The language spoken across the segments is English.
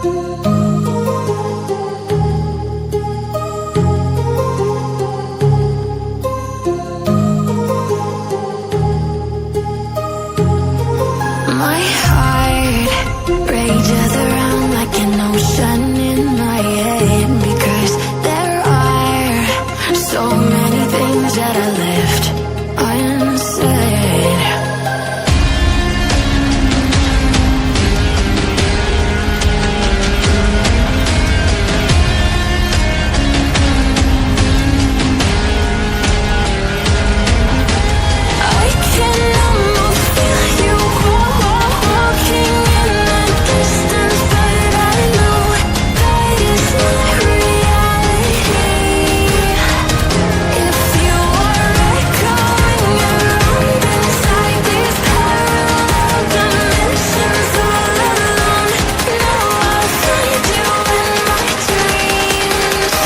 My heart rages around like an ocean in my head, because there are so many things that I left unsaid. I can almost feel you walking in the distance, but I know that it's not reality. If you are echoing around inside these parallel dimensions all alone, now I'll find you in my dreams.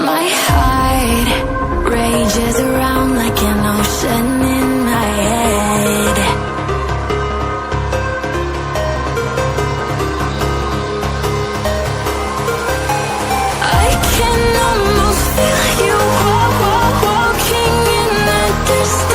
My heart rages around like an ocean in my head. I can almost feel you walking in the distance.